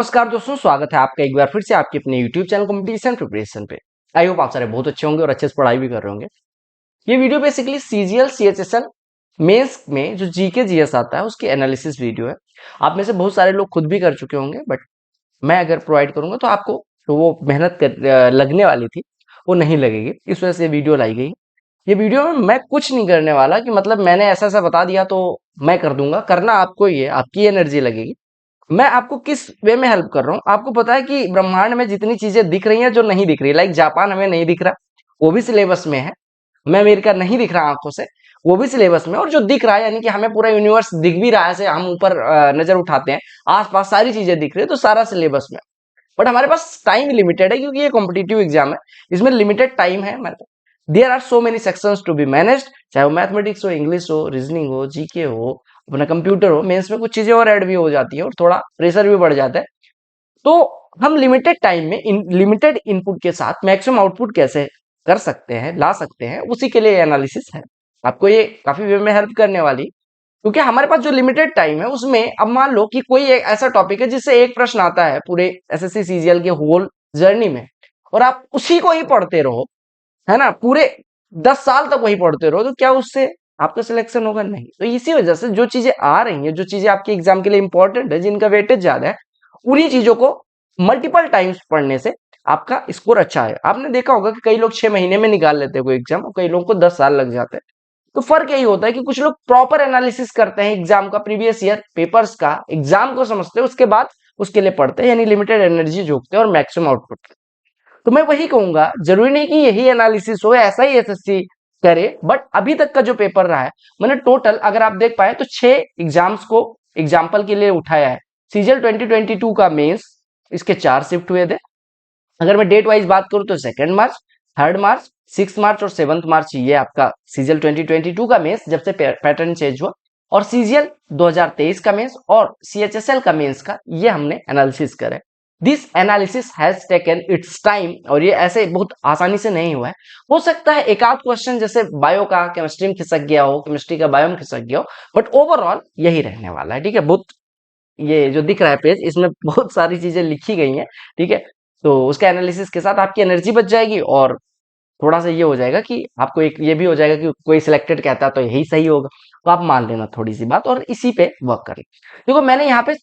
नमस्कार दोस्तों, स्वागत है आपका एक बार फिर से आपके अपने YouTube चैनल कंपटीशन प्रिपरेशन पे। आई होप आप सारे बहुत अच्छे होंगे और अच्छे से पढ़ाई भी कर रहे होंगे। ये video basically CGL CHSL mains में जो जीके जीएस आता है उसकी एनालिसिस वीडियो है। आप में से बहुत सारे लोग खुद भी कर चुके होंगे, बट मैं अगर प्रोवाइड करूंगा तो आपको तो वो लगने वाली थी वो नहीं लगेगी, इस वजह से वीडियो लाई गई। ये वीडियो में मैं कुछ नहीं करने वाला कि मतलब मैंने ऐसा ऐसा बता दिया तो मैं कर दूंगा। करना आपको ही है, आपकी एनर्जी लगेगी। मैं आपको किस वे में हेल्प कर रहा हूँ, आपको पता है कि ब्रह्मांड में जितनी चीजें दिख रही हैं जो नहीं दिख रही, लाइक जापान हमें नहीं दिख रहा, वो भी सिलेबस में है। हमें अमेरिका नहीं दिख रहा आंखों से, वो भी सिलेबस में। और जो दिख रहा है यानी कि हमें पूरा यूनिवर्स दिख भी रहा है, ऐसे हम ऊपर नजर उठाते हैं, आसपास सारी चीजें दिख रही है, तो सारा सिलेबस में। बट हमारे पास टाइम लिमिटेड है क्योंकि ये कॉम्पिटिटिव एग्जाम है, इसमें लिमिटेड टाइम है हमारे पास। There are so many sections to be managed, चाहे वो मैथमेटिक्स हो, इंग्लिश हो, रीजनिंग हो, जीके हो, अपना कंप्यूटर हो। मेंस में कुछ चीजें और ऐड भी हो जाती है और थोड़ा प्रेशर भी बढ़ जाता है। तो हम लिमिटेड टाइम में लिमिटेड इनपुट के साथ मैक्सिमम आउटपुट कैसे कर सकते हैं, ला सकते हैं, उसी के लिए एनालिसिस है। आपको ये काफी वे में हेल्प करने वाली, क्योंकि हमारे पास जो लिमिटेड टाइम है उसमें अब मान लो कि कोई एक ऐसा टॉपिक है जिससे एक प्रश्न आता है पूरे एसएससी सीजीएल के होल जर्नी में, और आप उसी को ही पढ़ते रहो, है ना, पूरे 10 साल तक वही पढ़ते रहो, तो क्या उससे आपका सिलेक्शन होगा? नहीं। तो इसी वजह से जो चीजें आ रही हैं, जो चीजें आपके एग्जाम के लिए इंपॉर्टेंट है, जिनका वेटेज ज्यादा है, उन्हीं चीजों को मल्टीपल टाइम्स पढ़ने से आपका स्कोर अच्छा है। आपने देखा होगा कि कई लोग 6 महीने में निकाल लेते हैं कोई एग्जाम, और कई लोगों को 10 साल लग जाते हैं। तो फर्क यही होता है कि कुछ लोग प्रॉपर एनालिसिस करते हैं एग्जाम का, प्रीवियस ईयर पेपर्स का, एग्जाम को समझते हैं, उसके बाद उसके लिए पढ़ते हैं, यानी लिमिटेड एनर्जी झोंकते हैं और मैक्सिमम आउटपुट। तो मैं वही कहूंगा, जरूरी नहीं कि यही एनालिसिस हो, ऐसा ही एसएससी करे, बट अभी तक का जो पेपर रहा है, मैंने टोटल अगर आप देख पाए तो 6 एग्जाम्स को एग्जाम्पल के लिए उठाया है। सीजीएल 2022 का मेंस, इसके 4 शिफ्ट हुए थे। अगर मैं डेट वाइज बात करूं तो 2 मार्च, 3 मार्च, 6 मार्च और 7 मार्च, ये आपका सीजीएल 2022 का मेंस जब से पैटर्न चेंज हुआ। और सीजीएल 2023 का मेंस और सीएचएसएल का मेंस का ये हमने एनालिसिस करा है। This analysis has taken it's time, और ये ऐसे बहुत आसानी से नहीं हुआ है। हो सकता है एक आध क्वेश्चन जैसे बायो का केमिस्ट्री में खिसक गया हो, केमिस्ट्री का बायो में खिसक गया हो, बट ओवरऑल यही रहने वाला है। ठीक है, बहुत ये जो दिख रहा है पेज, इसमें बहुत सारी चीजें लिखी गई हैं। ठीक है, तो उसका एनालिसिस के साथ आपकी एनर्जी बच जाएगी, और थोड़ा सा ये हो जाएगा कि आपको एक ये भी हो जाएगा कि कोई सिलेक्टेड कहता है तो यही सही होगा, तो आप मान लेना थोड़ी सी बात और इसी पे वर्क करें। देखो, मैंने यहाँ पे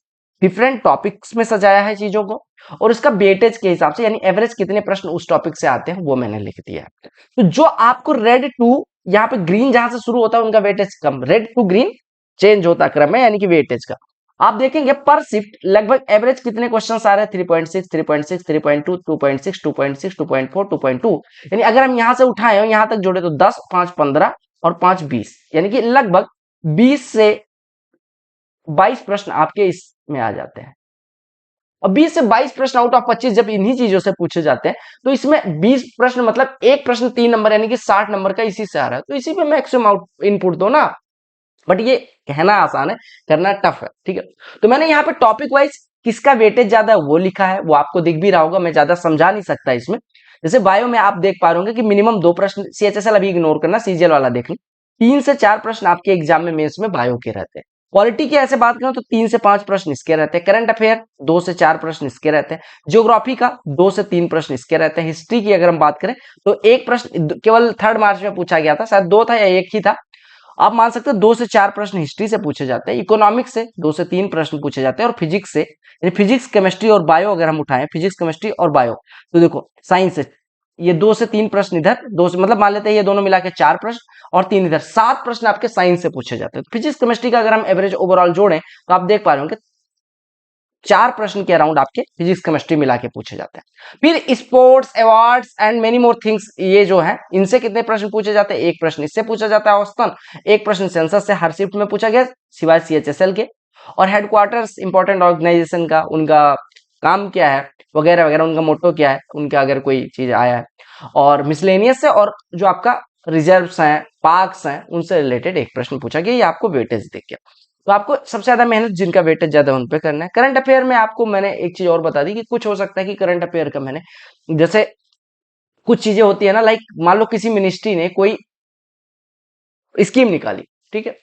डिफरेंट टॉपिक्स में सजाया है चीजों को, और उसका वेटेज के हिसाब से, यानी एवरेज कितने प्रश्न उस टॉपिक से आते हैं, वो मैंने लिख दिया है। तो जो आपको रेड टू, यहाँ पे ग्रीन जहां से शुरू होता है उनका वेटेज कम, रेड टू ग्रीन चेंज होता क्रम है, यानी कि वेटेज का। आप देखेंगे पर शिफ्ट लगभग एवरेज कितने क्वेश्चंस आ रहे हैं, 3.6, 3.6, 3.2, 2.6, 2.6, 2.4, 2.2। यानी अगर हम यहां से उठाए और यहां तक जोड़े तो 10, 5, 15 और 5, 20, यानी कि लगभग 20 से 22 प्रश्न आपके इसमें आ जाते हैं। और 20 से 22 प्रश्न आउट ऑफ 25 जब इन्हीं चीजों से पूछे जाते हैं, तो इसमें 20 प्रश्न मतलब एक प्रश्न 3 नंबर, यानी कि 60 नंबर का इसी से आ रहा है। तो इसी पे मैक्सिमम आउट इनपुट दो ना। बट ये कहना आसान है, करना टफ है। ठीक है, तो मैंने यहाँ पे टॉपिक वाइज किसका वेटेज ज्यादा है वो लिखा है, वो आपको दिख भी रहा होगा, मैं ज्यादा समझा नहीं सकता इसमें। जैसे बायो में आप देख पा रहे होंगे कि मिनिमम 2 प्रश्न, सीएचएसएल अभी इग्नोर करना, सीजीएल वाला देख लें, 3 से 4 प्रश्न आपके एग्जाम में मेंस में बायो के रहते हैं। पॉलिटी की ऐसे बात करें तो 3 से 5 प्रश्न इसके रहते हैं। करंट अफेयर 2 से 4 प्रश्न इसके रहते हैं। ज्योग्राफी का 2 से 3 प्रश्न इसके रहते हैं। हिस्ट्री की अगर हम बात करें तो एक प्रश्न केवल 3 मार्च में पूछा गया था, शायद 2 था या 1 ही था। आप मान सकते हैं 2 से 4 प्रश्न हिस्ट्री से पूछे जाते हैं। इकोनॉमिक्स से 2 से 3 प्रश्न पूछे जाते हैं। और फिजिक्स से, यानी फिजिक्स केमिस्ट्री और बायो अगर हम उठाएं, फिजिक्स केमिस्ट्री और बायो, तो देखो साइंस से ये 2 से 3 प्रश्न इधर, दो से मतलब मान लेते हैं ये दोनों मिला के 4 प्रश्न, और 3 इधर, 7 प्रश्न आपके साइंस से पूछे जाते हैं। तो फिजिक्स केमिस्ट्री का अगर हम एवरेज ओवरऑल जोड़ें तो आप देख पा रहे होंगे 4 प्रश्न के अराउंड आपके फिजिक्स केमिस्ट्री मिला के पूछे जाते हैं। फिर sports, awards and many more things, ये जो है इनसे कितने प्रश्न पूछे जाते हैं? 1 प्रश्न इससे पूछा जाता है औसतन, 1 प्रश्न सेंसस से हर शिफ्ट में पूछा गया, सिवाय सीएचएसएल के। और हेडक्वार्टर्स इंपॉर्टेंट ऑर्गेनाइजेशन का, उनका काम क्या है वगैरह वगैरह, उनका मोटो क्या है, उनका अगर कोई चीज आया है। और मिसलेनियस से, और जो आपका रिजर्व्स हैं, पार्क्स हैं, उनसे रिलेटेड 1 प्रश्न पूछा गया, ये आपको वेटेज देख गया। तो आपको सबसे ज्यादा मेहनत जिनका वेटेज ज्यादा उन पे करना है। करंट अफेयर में आपको मैंने एक चीज और बता दी कि कुछ हो सकता है कि करंट अफेयर का मैंने, जैसे कुछ चीजें होती है ना, लाइक मान लो किसी मिनिस्ट्री ने कोई स्कीम निकाली, ठीक है,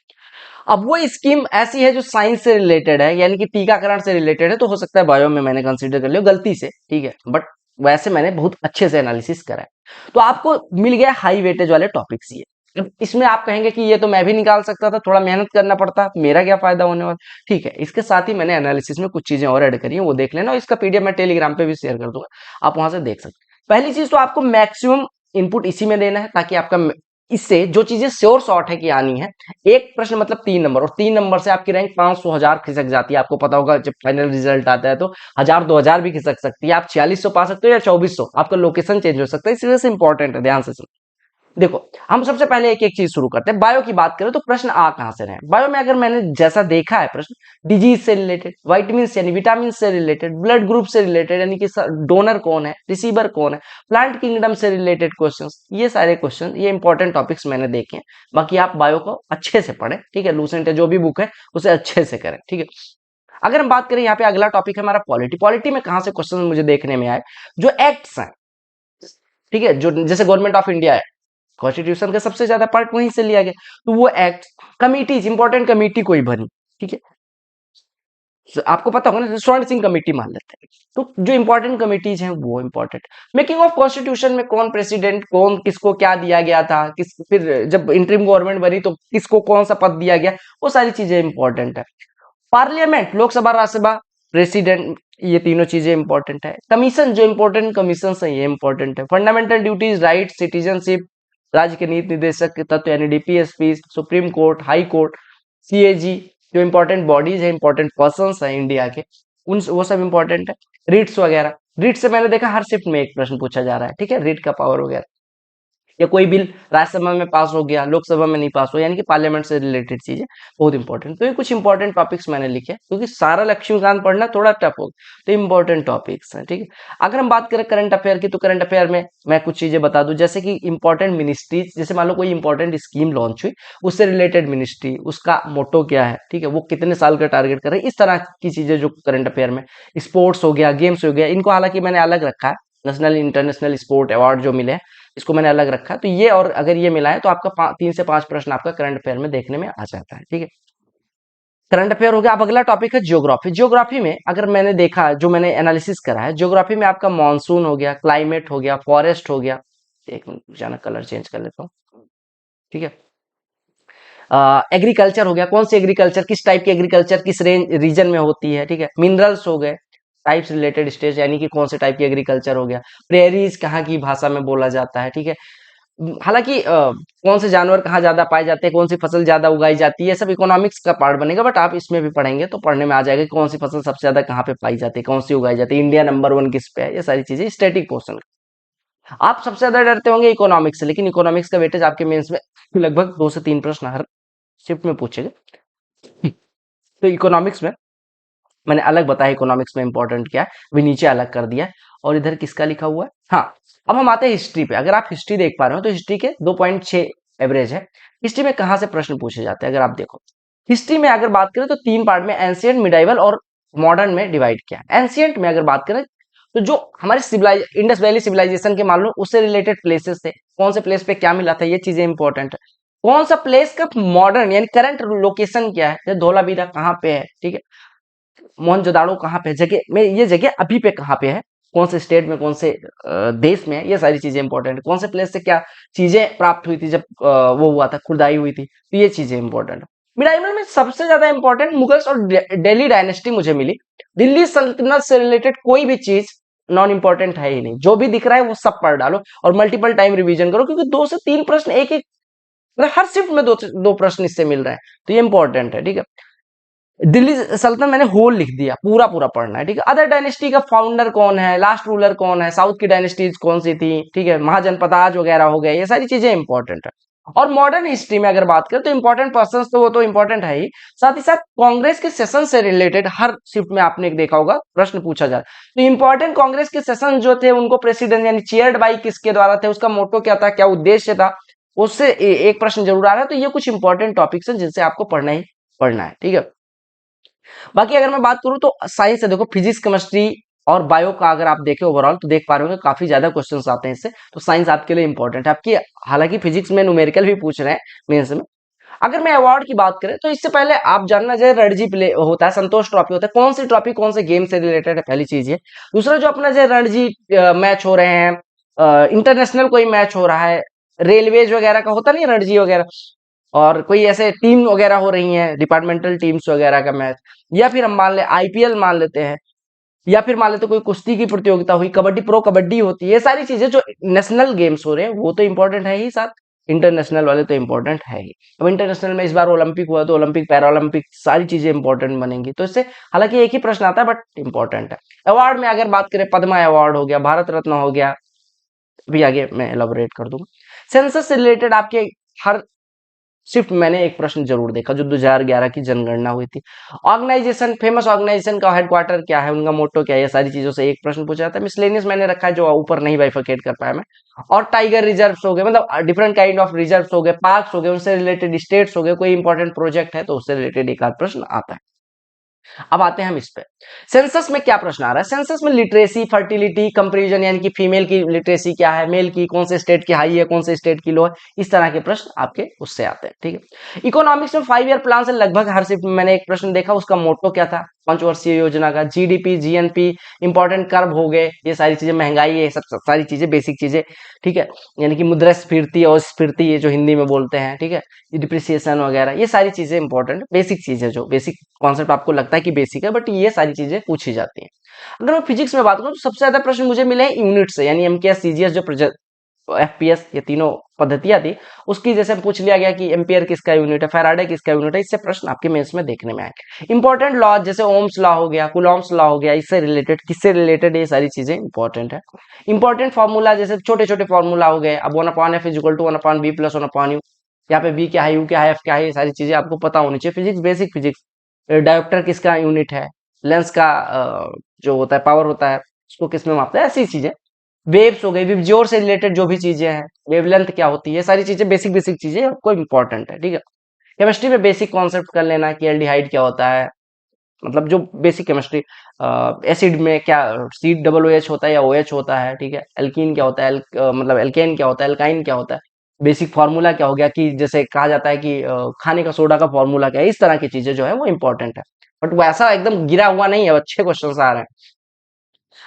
अब वो स्कीम ऐसी है जो साइंस से रिलेटेड है, यानी कि टीकाकरण से रिलेटेड है, तो हो सकता है बायो में मैंने कंसीडर कर लिया गलती से, ठीक है, बट वैसे मैंने बहुत अच्छे से एनालिसिस करा है। तो आपको मिल गया हाई वेटेज वाले टॉपिक्स ये। अब इसमें आप कहेंगे कि ये तो मैं भी निकाल सकता था, थोड़ा मेहनत करना पड़ता, मेरा क्या फायदा होने वाला। ठीक है, इसके साथ ही मैंने एनालिसिस में कुछ चीजें और ऐड करी है, वो देख लेना, और इसका पीडीएफ मैं टेलीग्राम पे भी शेयर कर दूंगा, आप वहां से देख सकते हैं। पहली चीज तो आपको मैक्सिमम इनपुट इसी में देना है, ताकि आपका इससे जो चीजें श्योर शॉर्ट है कि आनी है, एक प्रश्न मतलब 3 नंबर, और 3 नंबर से आपकी रैंक 500 1000 खिसक जाती है। आपको पता होगा जब फाइनल रिजल्ट आता है तो 1000 2000 भी खिसक सकती है, आप 4600 पा सकते हो या 2400, आपका लोकेशन चेंज हो सकता है, इस वजह से इंपॉर्टेंट है, ध्यान से सुनो। देखो, हम सबसे पहले एक एक चीज शुरू करते हैं। बायो की बात करें तो प्रश्न आ कहां से रहे हैं बायो में, अगर मैंने जैसा देखा है प्रश्न, डिजीज से रिलेटेड, वाइटामिन यानी विटामिन से रिलेटेड, ब्लड ग्रुप से रिलेटेड, यानी कि डोनर कौन है, रिसीवर कौन है, प्लांट किंगडम से रिलेटेड क्वेश्चंस, ये सारे क्वेश्चन, ये इंपॉर्टेंट टॉपिक्स मैंने देखे हैं। बाकी आप बायो को अच्छे से पढ़ें, ठीक है, लूसेंट जो भी बुक है उसे अच्छे से करें, ठीक है। अगर हम बात करें, यहाँ पे अगला टॉपिक है हमारा पॉलिटी। पॉलिटी में कहां से क्वेश्चन मुझे देखने में आए, जो एक्ट्स हैं, ठीक है, जो जैसे गवर्नमेंट ऑफ इंडिया है, कॉन्स्टिट्यूशन का सबसे ज्यादा पार्ट वहीं से लिया गया, तो वो एक्ट, कमिटीज, इंपॉर्टेंट कमिटी कोई बनी, ठीक है, तो आपको पता होगा ना, स्वर्ण सिंह कमेटी मान लेते हैं, तो जो इंपॉर्टेंट कमिटीज हैं वो इंपॉर्टेंट। मेकिंग ऑफ कॉन्स्टिट्यूशन में कौन प्रेसिडेंट, कौन किसको क्या दिया गया था, किस, फिर जब इंटरिम गवर्नमेंट बनी तो किसको कौन सा पद दिया गया, वो सारी चीजें इंपॉर्टेंट है। पार्लियामेंट, लोकसभा, राज्यसभा, प्रेसिडेंट, ये तीनों चीजें इंपॉर्टेंट है। कमीशन, जो इंपॉर्टेंट कमीशन है ये इंपॉर्टेंट है। फंडामेंटल ड्यूटीज, राइट, सिटीजनशिप, राज्य के नीति निर्देशक के तत्व यानी DPSP, supreme court, high court, CAG, जो इंपॉर्टेंट बॉडीज है, इंपॉर्टेंट पर्संस है इंडिया के, उन वो सब इंपॉर्टेंट है। रीट्स वगैरह, रीट से मैंने देखा हर शिफ्ट में एक प्रश्न पूछा जा रहा है, ठीक है, रीट का पावर वगैरह, या कोई बिल राज्यसभा में पास हो गया, लोकसभा में नहीं पास हो, यानी कि पार्लियामेंट से रिलेटेड चीजें बहुत इंपॉर्टेंट। तो ये कुछ इंपॉर्टेंट टॉपिक्स मैंने लिखे हैं, क्योंकि सारा लक्ष्मीकांत पढ़ना थोड़ा टफ होगा, तो इंपॉर्टेंट टॉपिक्स हैं, ठीक है। अगर हम बात करें करंट अफेयर की, तो करंट अफेयर में मैं कुछ चीजें बता दूं, जैसे कि इंपॉर्टेंट मिनिस्ट्रीज, जैसे मान लो कोई इंपॉर्टेंट स्कीम लॉन्च हुई, उससे रिलेटेड मिनिस्ट्री, उसका मोटो क्या है, ठीक है, वो कितने साल का टारगेट कर रहे हैं, इस तरह की चीजें जो करंट अफेयर में। स्पोर्ट्स हो गया, गेम्स हो गया, इनको हालांकि मैंने अलग रखा है, नेशनल इंटरनेशनल स्पोर्ट अवार्ड जो मिले हैं, इसको मैंने अलग रखा है, तो ये, और अगर ये मिला है तो आपका 3 से 5 प्रश्न आपका करंट अफेयर में देखने में आ जाता है, ठीक है। करंट अफेयर हो गया। अब अगला टॉपिक है ज्योग्राफी। ज्योग्राफी में अगर मैंने देखा, जो मैंने एनालिसिस करा है, ज्योग्राफी में आपका मानसून हो गया, क्लाइमेट हो गया, फॉरेस्ट हो गया, एक मिनट अचानक कलर चेंज कर लेता हूँ, ठीक है, एग्रीकल्चर हो गया, कौन सी एग्रीकल्चर, किस टाइप की एग्रीकल्चर किस रेंज रीजन में होती है, ठीक है, मिनरल्स हो गए, टाइप्स रिलेटेड स्टेज, यानी कि कौन से टाइप की एग्रीकल्चर हो गया, प्रेरीज कहाँ की भाषा में बोला जाता है, ठीक है। हालांकि कौन से जानवर कहाँ ज्यादा पाए जाते हैं, कौन सी फसल ज्यादा उगाई जाती है, ये सब इकोनॉमिक्स का पार्ट बनेगा, बट आप इसमें भी पढ़ेंगे तो पढ़ने में आ जाएगा कि कौन सी फसल सबसे ज्यादा कहाँ पे पाई जाती है, कौन सी उगाई जाती है, इंडिया नंबर 1 किस पे है, ये सारी चीजें स्टैटिक पोर्शन। आप सबसे ज्यादा डरते होंगे इकोनॉमिक्स से, लेकिन इकोनॉमिक्स का वेटेज आपके मेंस में लगभग 2 से 3 प्रश्न हर शिफ्ट में पूछेगा। तो इकोनॉमिक्स में मैंने अलग बताया, इकोनॉमिक्स में इंपॉर्टेंट क्या है, भी नीचे अलग कर दिया है। और इधर किसका लिखा हुआ है, हाँ। अब हम आते हैं हिस्ट्री पे। अगर आप हिस्ट्री देख पा रहे हो तो हिस्ट्री के 2.6 एवरेज है। हिस्ट्री में कहां से प्रश्न पूछे जाते हैं, अगर आप देखो, हिस्ट्री में अगर बात करें तो 3 पार्ट में, एंशियंट, मिडाइवल और मॉडर्न में डिवाइड किया है। एंशियंट में अगर बात करें तो जो हमारे सिविलाइज इंडस वैली सिविलाइजेशन के मान लो उससे रिलेटेड प्लेसेस थे, कौन से प्लेस पे क्या मिला था, ये चीजें इंपॉर्टेंट है। कौन सा प्लेस का मॉडर्न यानी करंट लोकेशन क्या है, जैसे धोलावीरा कहाँ पे है, ठीक है, मोहनजोदाड़ो कहाँ पे, जगह में, ये जगह अभी पे कहाँ पे है, कौन से स्टेट में, कौन से देश में है, ये सारी चीजें इंपॉर्टेंट है। कौन से प्लेस से क्या चीजें प्राप्त हुई थी जब वो हुआ था, खुदाई हुई थी, तो ये चीजें इंपॉर्टेंट है। मिडाइवल में सबसे ज्यादा इंपॉर्टेंट मुगल्स और दिल्ली डायनेस्टी मुझे मिली। दिल्ली सल्तनत से रिलेटेड कोई भी चीज नॉन इंपॉर्टेंट है ही नहीं, जो भी दिख रहा है वो सब पढ़ डालो और मल्टीपल टाइम रिवीजन करो, क्योंकि 2 से 3 प्रश्न एक एक, मतलब हर शिफ्ट में दो प्रश्न इससे मिल रहे हैं, तो ये इंपॉर्टेंट है, ठीक है। दिल्ली सल्तनत मैंने होल लिख दिया, पूरा पूरा पढ़ना है, ठीक है। अदर डायनेस्टी का फाउंडर कौन है, लास्ट रूलर कौन है, साउथ की डायनेस्टीज कौन सी थी, ठीक है, महाजनपदाज वगैरह हो गए, ये सारी चीजें इंपॉर्टेंट है। और मॉडर्न हिस्ट्री में अगर बात करें तो इंपॉर्टेंट पर्संस तो वो तो इंपॉर्टेंट है ही साथ कांग्रेस के सेशन से रिलेटेड हर शिफ्ट में आपने देखा होगा प्रश्न पूछा जा रहा है। तो इंपॉर्टेंट कांग्रेस के सेशन जो थे उनको प्रेसिडेंट यानी चेयर्ड बाई किसके द्वारा थे, उसका मोटो क्या था, क्या उद्देश्य था, उससे एक प्रश्न जरूर आ रहा है। तो ये कुछ इंपॉर्टेंट टॉपिक्स हैं जिनसे आपको पढ़ना ही पढ़ना है, ठीक है। बाकी अगर मैं बात करूं तो साइंस है, देखो फिजिक्स, केमिस्ट्री और बायो का अगर आप देखें ओवरऑल तो देख पा रहे होंगे काफी ज्यादा क्वेश्चंस आते हैं इससे, तो साइंस आपके लिए इंपॉर्टेंट है आपकी। हालांकि फिजिक्स में न्यूमेरिकल भी पूछ रहे हैं मेंस में, अगर मैं अवार्ड की बात करें तो इससे पहले आप जानना चाहिए रणजी प्ले होता है, संतोष ट्रॉफी होता है, कौन सी ट्रॉफी कौन से गेम से रिलेटेड है, पहली चीज ये। दूसरा जो अपना जो रणजी मैच हो रहे हैं, इंटरनेशनल कोई मैच हो रहा है, रेलवेज वगैरह का होता नहीं रणजी वगैरह, और कोई ऐसे टीम वगैरह हो रही हैं डिपार्टमेंटल टीम्स वगैरह का मैच, या फिर हम मान ले आईपीएल मान लेते हैं, या फिर मान लेते कोई कुश्ती की प्रतियोगिता हुई, कबड्डी प्रो कबड्डी होती है, ये सारी चीजें जो नेशनल गेम्स हो रहे हैं वो तो इंपॉर्टेंट है ही, साथ इंटरनेशनल वाले तो इंपॉर्टेंट है ही। अब इंटरनेशनल में इस बार ओलंपिक हुआ तो ओलंपिक पैरा ओलंपिक सारी चीजें इंपॉर्टेंट बनेंगी, तो इससे हालांकि एक ही प्रश्न आता है बट इंपॉर्टेंट है। अवार्ड में अगर बात करें, पद्मा अवार्ड हो गया, भारत रत्न हो गया, अभी आगे मैं एलाबोरेट कर दूंगा। सेंसस से रिलेटेड आपके हर सिर्फ मैंने एक प्रश्न जरूर देखा जो 2011 की जनगणना हुई थी, ऑर्गेनाइजेशन, फेमस ऑर्गेनाइजेशन का हेडक्वार्टर क्या है, उनका मोटो क्या है, ये सारी चीजों से एक प्रश्न पूछा था। मिसलेनियस मैंने रखा है जो ऊपर नहीं बाइफरकेट कर पाया मैं। और टाइगर रिजर्व्स हो गए, मतलब डिफरेंट काइंड ऑफ रिजर्व्स हो गए, पार्क्स हो गए, उनसे रिलेटेड स्टेट्स हो गए, कोई इंपॉर्टेंट प्रोजेक्ट है तो उससे रिलेटेड एक आध प्रश्न आता है। अब आते हैं हम इस पे, सेंसस में क्या प्रश्न आ रहा है। सेंसस में लिटरेसी, फर्टिलिटी, कंपैरिजन, यानी कि फीमेल की लिटरेसी क्या है, मेल की कौन से स्टेट की हाई है, कौन से स्टेट की लो है, इस तरह के प्रश्न आपके उससे आते हैं। ठीक है, इकोनॉमिक्स में 5 ईयर प्लान से लगभग हर शिफ्ट में मैंने एक प्रश्न देखा, उसका मोटो क्या था, पंचवर्षीय योजना का, जीडीपी, जीएनपी, इंपॉर्टेंट कर्व हो गए, ये सारी चीजें, महंगाई, ये सब सारी चीजें बेसिक चीजें। ठीक है, यानी कि मुद्रास्फीति और स्फीति, ये जो हिंदी में बोलते हैं। ठीक है, डिप्रिसिएशन वगैरह, ये सारी चीजें इंपॉर्टेंट बेसिक चीजें, जो बेसिक कॉन्सेप्ट आपको लगता है कि बेसिक है बट ये सारी चीजें पूछी जाती हैं। अगर मैं फिजिक्स में बात करूं तो सबसे ज्यादा प्रश्न मुझे मिले हैं यूनिट से, यानी एमकेएस, सीजीएस, जो एफपीएस, ये तीनों पद्धतियां थी, उसकी जैसे पूछ लिया गया कि एम्पियर किसका यूनिट है, फैराडे किसका यूनिट है, इससे प्रश्न आपके मेंस में देखने में आएंगे। इंपॉर्टेंट लॉ जैसे ओम्स लॉ हो गया, कुलॉम्स लॉ हो गया, इससे रिलेटेड, किससे रिलेटेड, ये सारी चीजें इंपॉर्टेंट है। इंपॉर्टेंट फॉर्मूला जैसे छोटे छोटे फॉर्मूला हो गए, अब 1/f is equal to 1/b plus 1/u, यहाँ पे b क्या है, u क्या है, f क्या है, ये सारी चीजें आपको पता होनी चाहिए। Physics, basic physics. डायोप्टर किसका यूनिट है, लेंस का जो होता है पावर होता है उसको किस में मापता है, ऐसी चीजें। वेव्स हो गई, विबज्योर से रिलेटेड जो भी चीजें हैं, वेवलेंथ क्या होती है, ये सारी चीजें बेसिक बेसिक चीजें आपको इंपॉर्टेंट है। ठीक है, केमिस्ट्री में बेसिक कॉन्सेप्ट कर लेना कि एल्डिहाइड क्या होता है, मतलब जो बेसिक केमिस्ट्री, एसिड में क्या सी डबल ओ एच होता है या ओ एच होता है। ठीक है, एल्कीन क्या होता है, मतलब एल्केन क्या होता है, एल्काइन क्या होता है, बेसिक फार्मूला क्या हो गया, कि जैसे कहा जाता है कि खाने का सोडा का फार्मूला क्या है, इस तरह की चीजें जो है वो इंपॉर्टेंट है। बट वैसा एकदम गिरा हुआ नहीं है, अच्छे क्वेश्चन आ रहे हैं।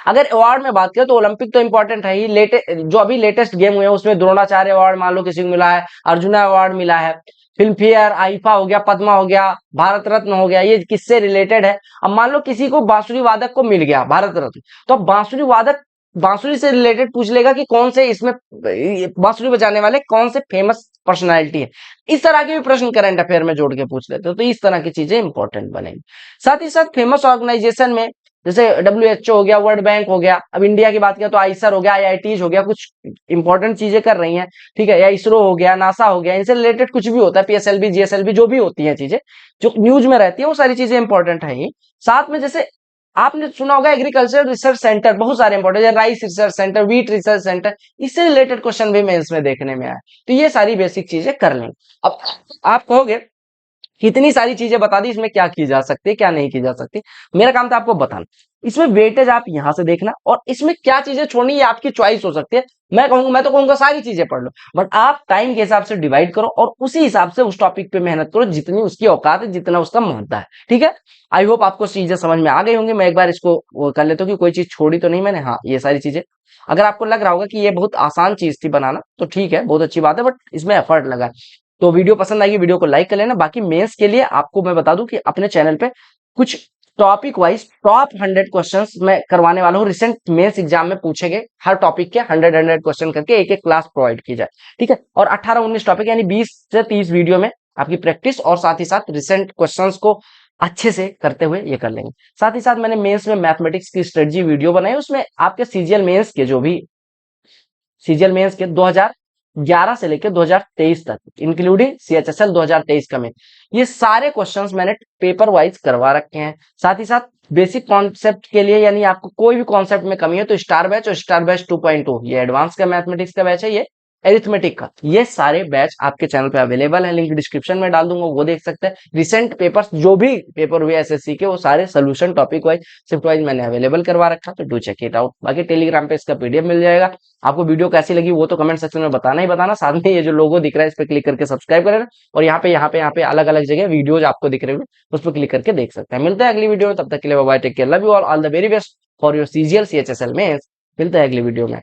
अगर अवार्ड में बात करें तो ओलंपिक तो इंपॉर्टेंट है ही, जो अभी लेटेस्ट गेम हुए हैं उसमें द्रोणाचार्य अवार्ड मान लो किसी को मिला है, अर्जुना अवार्ड मिला है, फिल्म फेयर, आईफा हो गया, पद्मा हो गया, भारत रत्न हो गया, ये किससे रिलेटेड है। अब मान लो किसी को बांसुरी वादक को मिल गया भारत रत्न, तो अब बांसुरी वादक बांसुरी से रिलेटेड पूछ लेगा कि कौन से इसमें बांसुरी बजाने वाले कौन से फेमस पर्सनालिटी है। इस तरह के भी प्रश्न करंट अफेयर में जोड़ के पूछ लेते हो, तो इस तरह की चीजें इंपॉर्टेंट बनेंगी। साथ ही साथ फेमस ऑर्गेनाइजेशन में जैसे डब्ल्यूएचओ हो गया, वर्ल्ड बैंक हो गया, अब इंडिया की बात करें तो आईसर हो गया, आईआईटीज हो गया, कुछ इंपॉर्टेंट चीजें कर रही हैं। ठीक है, या इसरो हो गया, नासा हो गया, इनसे रिलेटेड कुछ भी होता है, पीएसएलवी, जीएसएलवी, जो भी होती हैं चीजें जो न्यूज में रहती है, वो सारी चीजें इंपॉर्टेंट है ही। साथ में जैसे आपने सुना होगा एग्रीकल्चर रिसर्च सेंटर, बहुत सारे इंपॉर्टेंट है, rice research centre, wheat research centre, इससे रिलेटेड क्वेश्चन भी मेंस में देखने में आए, तो ये सारी बेसिक चीजें कर लेंगे। अब आप कहोगे कितनी सारी चीजें बता दी, इसमें क्या की जा सकती है क्या नहीं की जा सकती, मेरा काम था आपको बताना। इसमें वेटेज आप यहां से देखना, और इसमें क्या चीजें छोड़नी ये आपकी चॉइस हो सकती है। मैं तो कहूंगा सारी चीजें पढ़ लो, बट आप टाइम के हिसाब से डिवाइड करो और उसी हिसाब से उस टॉपिक पे मेहनत करो जितनी उसकी औकात है, जितना उसका महत्व है। ठीक है, आई होप आपको चीजें समझ में आ गई होंगी। मैं एक बार इसको वो कर लेता हूँ कि कोई चीज छोड़ी तो नहीं मैंने, हाँ ये सारी चीजें। अगर आपको लग रहा होगा कि ये बहुत आसान चीज थी बनाना तो ठीक है, बहुत अच्छी बात है, बट इसमें एफर्ट लगा है। तो वीडियो पसंद आएगी, वीडियो को लाइक कर लेना। बाकी मेंस के लिए आपको मैं बता दूं कि अपने चैनल पे कुछ टॉपिक वाइज टॉप 100 क्वेश्चंस मैं करवाने वाला हूं, रिसेंट मेंस एग्जाम में पूछे गए हर टॉपिक के 100 क्वेश्चन करके एक एक क्लास प्रोवाइड की जाए। ठीक है, और 18-19 टॉपिक यानी 20 से 30 वीडियो में आपकी प्रैक्टिस और साथ ही साथ रिसेंट क्वेश्चंस को अच्छे से करते हुए ये कर लेंगे। साथ ही साथ मैंने मेंस में मैथमेटिक्स की स्ट्रेटजी वीडियो बनाई, उसमें आपके सीजीएल मेंस के जो भी सीजीएल मेंस के 2011 से लेकर 2023 तक इंक्लूडिंग सीएचएसएल 2023 का में, ये सारे क्वेश्चंस मैंने पेपर वाइज करवा रखे हैं। साथ ही साथ बेसिक कॉन्सेप्ट के लिए, यानी आपको कोई भी कॉन्सेप्ट में कमी है तो स्टार बैच और स्टार बैच 2.0, ये एडवांस का मैथमेटिक्स का बैच है, ये एरिथमेटिक का, ये सारे बैच आपके चैनल पे अवेलेबल है, लिंक डिस्क्रिप्शन में डाल दूंगा, वो देख सकते हैं। रिसेंट पेपर्स जो भी पेपर हुए एसएससी के, वो सारे solution topic wise shift wise मैंने अवेलेबल करवा रखा, तो डू चेक इट आउट। बाकी टेलीग्राम पे इसका पीडीएफ मिल जाएगा। आपको वीडियो कैसी लगी वो तो कमेंट सेक्शन में बताना ही बताना। साथ में ये जो लोगो दिख रहा है इस पर क्लिक करके सब्सक्राइब कर लेना, और यहाँ पे अलग अलग जगह वीडियोज आपको दिख रहे हैं, उस पर क्लिक करके देख सकते हैं। मिलते हैं अगली वीडियो में, तब तक के लिए bye, take care, love you all the very best for your CGL CHSL में। मिलते हैं अगली वीडियो में।